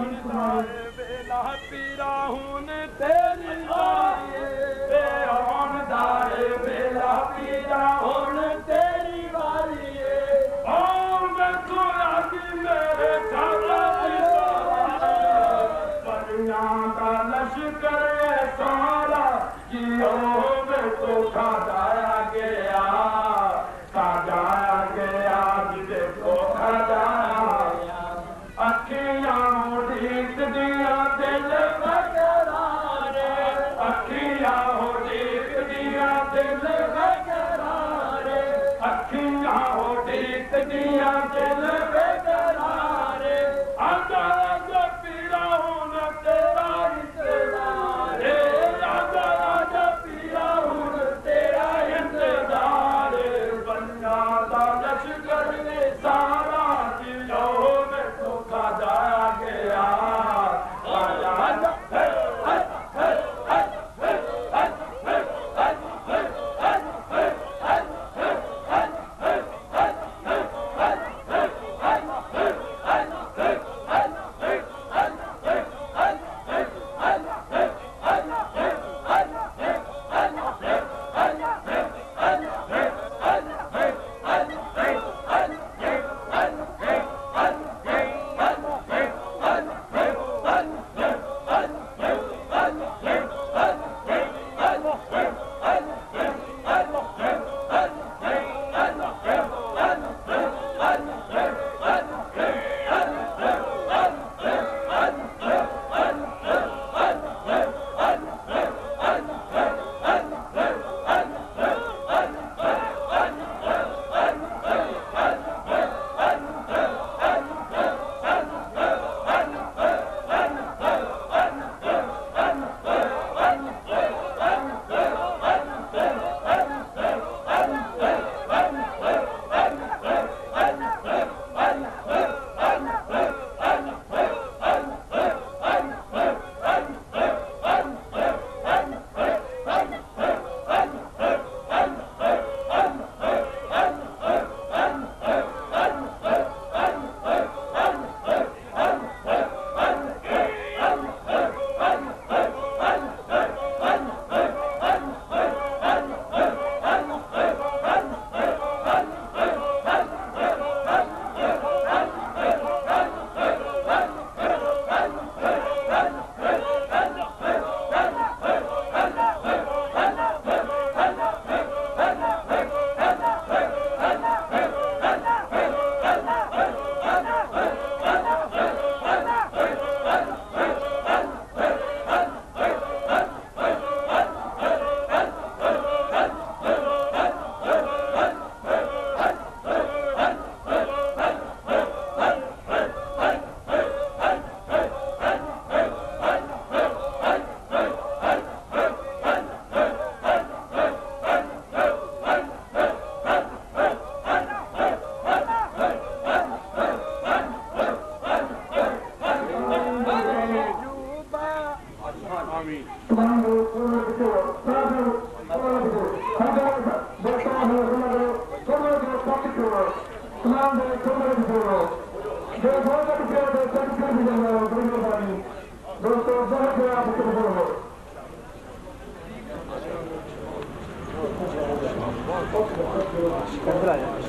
बेला पीरा हूं तेरी वारी बेहोन दाए बेला पीरा हूं तेरी वारी ओ मैं खोया कि मेरे खाला परिया का लश्कर सारा जियो में तो खाया गया जिसे को खाया अखियां उड़ीक दिया दिल बकरारे अखियां उड़ीक दिया दिल बकरारे अखियां उड़ीक दिया दिल बकरारे आजा आजा पीरा हूं न तेरा इंतजार आजा आजा पीरा हूं न तेरा इंतजार बन्ना दा लश्कर सारा जियो में तो खाया गया Gracias.